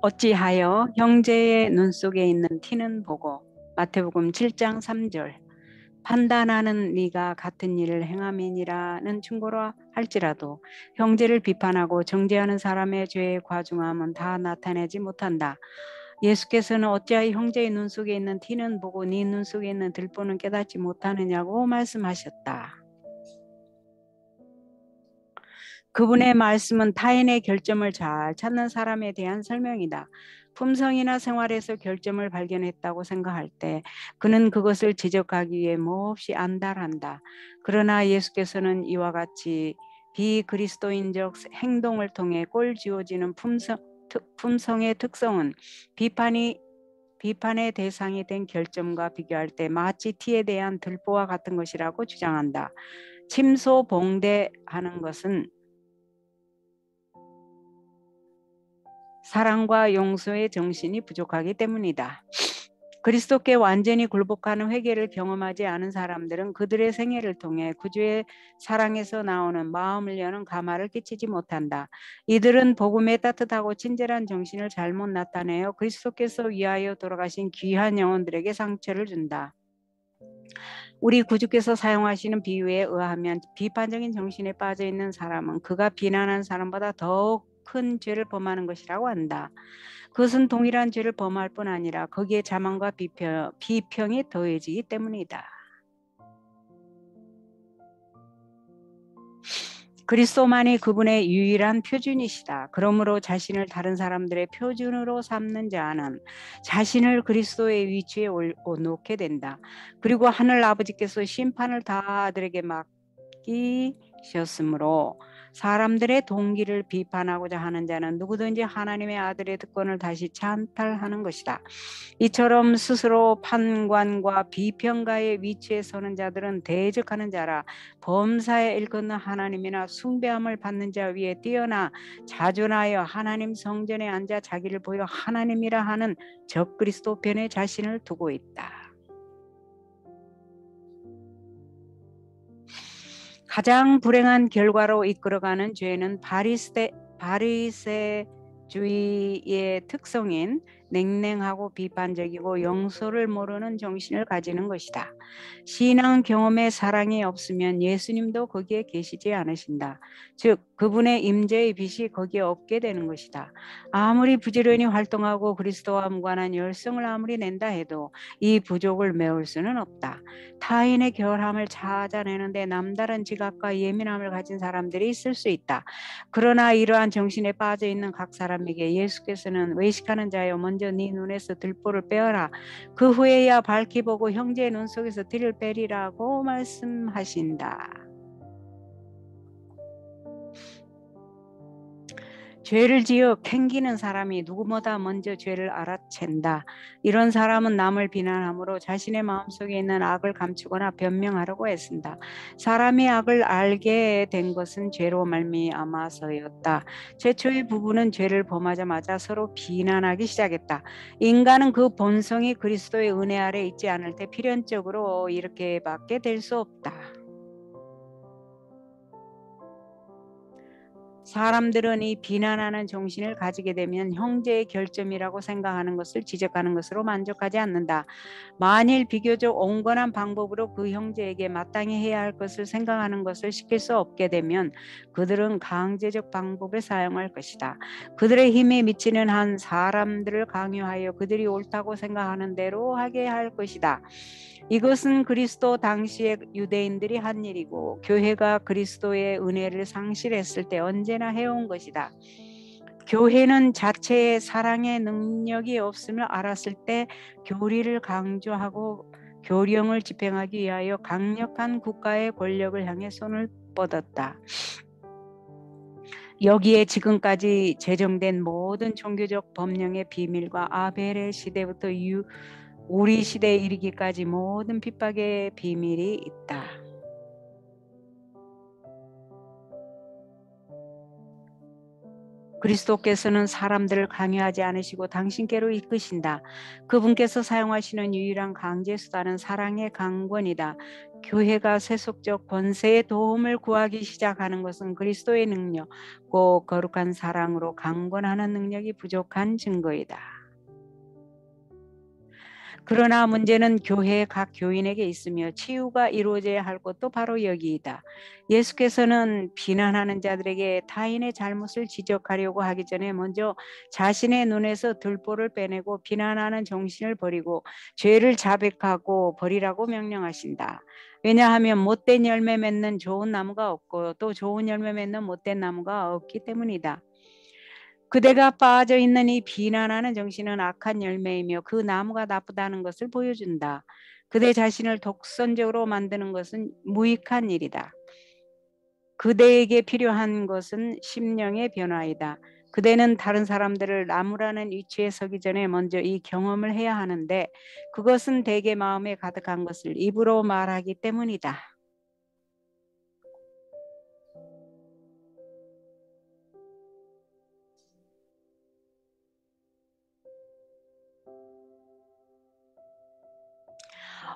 어찌하여 형제의 눈 속에 있는 티는 보고. 마태복음 7장 3절. 판단하는 네가 같은 일을 행함이니라는 충고라 할지라도 형제를 비판하고 정죄하는 사람의 죄의 과중함은 다 나타내지 못한다. 예수께서는 어찌하여 형제의 눈 속에 있는 티는 보고 네 눈 속에 있는 들보는 깨닫지 못하느냐고 말씀하셨다. 그분의 말씀은 타인의 결점을 잘 찾는 사람에 대한 설명이다. 품성이나 생활에서 결점을 발견했다고 생각할 때 그는 그것을 지적하기 위해 몹시 안달한다. 그러나 예수께서는 이와 같이 비그리스도인적 행동을 통해 꼴지어지는 품성의 특성은 비판의 대상이 된 결점과 비교할 때 마치 티에 대한 들보와 같은 것이라고 주장한다. 침소봉대하는 것은 사랑과 용서의 정신이 부족하기 때문이다. 그리스도께 완전히 굴복하는 회개를 경험하지 않은 사람들은 그들의 생애를 통해 구주의 사랑에서 나오는 마음을 여는 감화를 끼치지 못한다. 이들은 복음의 따뜻하고 친절한 정신을 잘못 나타내어 그리스도께서 위하여 돌아가신 귀한 영혼들에게 상처를 준다. 우리 구주께서 사용하시는 비유에 의하면 비판적인 정신에 빠져 있는 사람은 그가 비난한 사람보다 더욱 큰 죄를 범하는 것이라고 한다. 그것은 동일한 죄를 범할 뿐 아니라 거기에 자만과 비평이 더해지기 때문이다. 그리스도만이 그분의 유일한 표준이시다. 그러므로 자신을 다른 사람들의 표준으로 삼는 자는 자신을 그리스도의 위치에 놓게 된다. 그리고 하늘 아버지께서 심판을 다 아들에게 맡기셨으므로 사람들의 동기를 비판하고자 하는 자는 누구든지 하나님의 아들의 특권을 다시 찬탈하는 것이다. 이처럼 스스로 판관과 비평가의 위치에 서는 자들은 대적하는 자라 범사에 일컫는 하나님이나 숭배함을 받는 자 위에 뛰어나 자존하여 하나님 성전에 앉아 자기를 보여 하나님이라 하는 적그리스도 편에 자신을 두고 있다. 가장 불행한 결과로 이끌어가는 죄는 바리새주의의 특성인 냉랭하고 비판적이고 용서를 모르는 정신을 가지는 것이다. 신앙 경험에 사랑이 없으면 예수님도 거기에 계시지 않으신다. 즉 그분의 임재의 빛이 거기에 없게 되는 것이다. 아무리 부지런히 활동하고 그리스도와 무관한 열성을 아무리 낸다 해도 이 부족을 메울 수는 없다. 타인의 결함을 찾아내는데 남다른 지각과 예민함을 가진 사람들이 있을 수 있다. 그러나 이러한 정신에 빠져 있는 각 사람에게 예수께서는 외식하는 자여 먼저 네 눈에서 들보를 빼어라. 그 후에야 밝히 보고 형제의 눈 속에서 들을 빼리라고 말씀하신다. 죄를 지어 캥기는 사람이 누구보다 먼저 죄를 알아챈다. 이런 사람은 남을 비난함으로 자신의 마음속에 있는 악을 감추거나 변명하려고 애쓴다. 사람이 악을 알게 된 것은 죄로 말미암아서였다. 최초의 부부는 죄를 범하자마자 서로 비난하기 시작했다. 인간은 그 본성이 그리스도의 은혜 아래 있지 않을 때 필연적으로 이렇게밖에 될 수 없다. 사람들은 이 비난하는 정신을 가지게 되면 형제의 결점이라고 생각하는 것을 지적하는 것으로 만족하지 않는다. 만일 비교적 온건한 방법으로 그 형제에게 마땅히 해야 할 것을 생각하는 것을 시킬 수 없게 되면 그들은 강제적 방법을 사용할 것이다. 그들의 힘에 미치는 한 사람들을 강요하여 그들이 옳다고 생각하는 대로 하게 할 것이다. 이것은 그리스도 당시의 유대인들이 한 일이고 교회가 그리스도의 은혜를 상실했을 때 언제나 해온 것이다. 교회는 자체의 사랑의 능력이 없음을 알았을 때 교리를 강조하고 교령을 집행하기 위하여 강력한 국가의 권력을 향해 손을 뻗었다. 여기에 지금까지 제정된 모든 종교적 법령의 비밀과 아벨의 시대부터 우리 시대에 이르기까지 모든 핍박의 비밀이 있다. 그리스도께서는 사람들을 강요하지 않으시고 당신께로 이끄신다. 그분께서 사용하시는 유일한 강제 수단은 사랑의 강권이다. 교회가 세속적 권세의 도움을 구하기 시작하는 것은 그리스도의 능력, 꼭 거룩한 사랑으로 강권하는 능력이 부족한 증거이다. 그러나 문제는 교회 각 교인에게 있으며 치유가 이루어져야 할 것도 바로 여기이다. 예수께서는 비난하는 자들에게 타인의 잘못을 지적하려고 하기 전에 먼저 자신의 눈에서 들보를 빼내고 비난하는 정신을 버리고 죄를 자백하고 버리라고 명령하신다. 왜냐하면 못된 열매 맺는 좋은 나무가 없고 또 좋은 열매 맺는 못된 나무가 없기 때문이다. 그대가 빠져 있는 이 비난하는 정신은 악한 열매이며 그 나무가 나쁘다는 것을 보여준다. 그대 자신을 독선적으로 만드는 것은 무익한 일이다. 그대에게 필요한 것은 심령의 변화이다. 그대는 다른 사람들을 나무라는 위치에 서기 전에 먼저 이 경험을 해야 하는데 그것은 대개 마음에 가득한 것을 입으로 말하기 때문이다.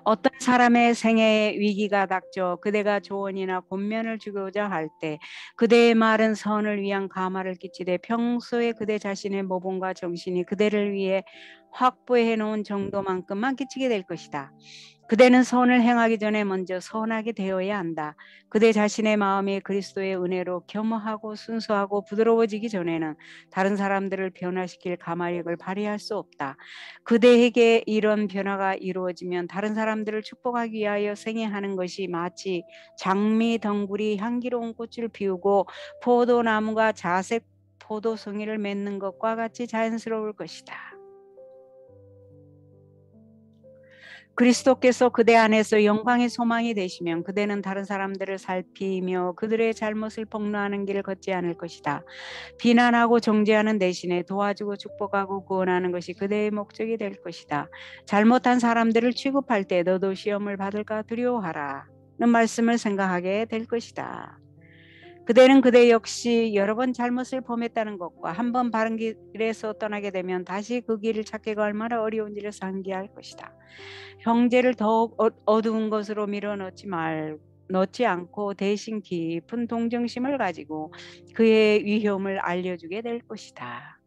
어떤 사람의 생애에 위기가 닥쳐 그대가 조언이나 권면을 주고자 할 때 그대의 말은 선을 위한 감화를 끼치되 평소에 그대 자신의 모범과 정신이 그대를 위해 확보해 놓은 정도만큼만 끼치게 될 것이다. 그대는 선을 행하기 전에 먼저 선하게 되어야 한다. 그대 자신의 마음이 그리스도의 은혜로 겸허하고 순수하고 부드러워지기 전에는 다른 사람들을 변화시킬 가마력을 발휘할 수 없다. 그대에게 이런 변화가 이루어지면 다른 사람들을 축복하기 위하여 생애하는 것이 마치 장미 덩굴이 향기로운 꽃을 피우고 포도나무가 자색 포도송이를 맺는 것과 같이 자연스러울 것이다. 그리스도께서 그대 안에서 영광의 소망이 되시면 그대는 다른 사람들을 살피며 그들의 잘못을 폭로하는 길을 걷지 않을 것이다. 비난하고 정죄하는 대신에 도와주고 축복하고 구원하는 것이 그대의 목적이 될 것이다. 잘못한 사람들을 취급할 때 너도 시험을 받을까 두려워하라. 는 말씀을 생각하게 될 것이다. 그대는 그대 역시 여러 번 잘못을 범했다는 것과 한 번 바른 길에서 떠나게 되면 다시 그 길을 찾기가 얼마나 어려운지를 상기할 것이다. 형제를 더욱 어두운 것으로 넣지 않고 대신 깊은 동정심을 가지고 그의 위험을 알려주게 될 것이다.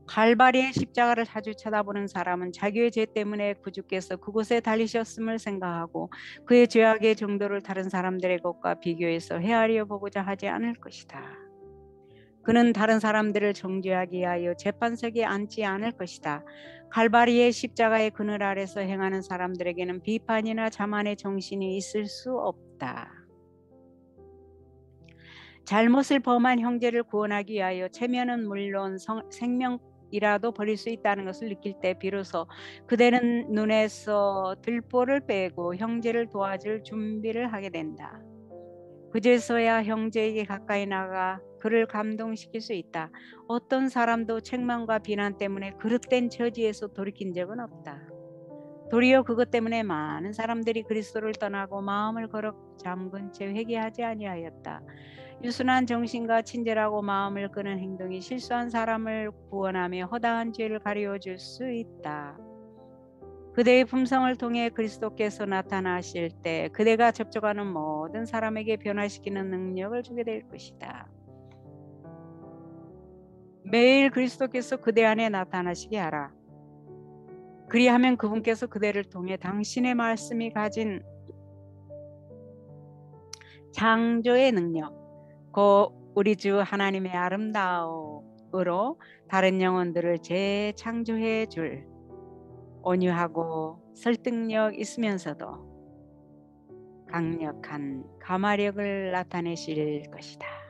갈바리의 십자가를 자주 쳐다보는 사람은 자기의 죄 때문에 구주께서 그곳에 달리셨음을 생각하고 그의 죄악의 정도를 다른 사람들의 것과 비교해서 헤아려 보고자 하지 않을 것이다. 그는 다른 사람들을 정죄하기 위하여 재판석에 앉지 않을 것이다. 갈바리의 십자가의 그늘 아래서 행하는 사람들에게는 비판이나 자만의 정신이 있을 수 없다. 잘못을 범한 형제를 구원하기 위하여 체면은 물론 생명이라도 버릴 수 있다는 것을 느낄 때 비로소 그대는 눈에서 들보를 빼고 형제를 도와줄 준비를 하게 된다. 그제서야 형제에게 가까이 나가 그를 감동시킬 수 있다. 어떤 사람도 책망과 비난 때문에 그릇된 처지에서 돌이킨 적은 없다. 도리어 그것 때문에 많은 사람들이 그리스도를 떠나고 마음을 걸어 잠근 채 회개하지 아니하였다. 유순한 정신과 친절하고 마음을 끄는 행동이 실수한 사람을 구원하며 허다한 죄를 가려줄 수 있다. 그대의 품성을 통해 그리스도께서 나타나실 때 그대가 접촉하는 모든 사람에게 변화시키는 능력을 주게 될 것이다. 매일 그리스도께서 그대 안에 나타나시게 하라. 그리하면 그분께서 그대를 통해 당신의 말씀이 가진 창조의 능력, 우리 주 하나님의 아름다움으로 다른 영혼들을 재창조해 줄 온유하고 설득력 있으면서도 강력한 가마력을 나타내실 것이다.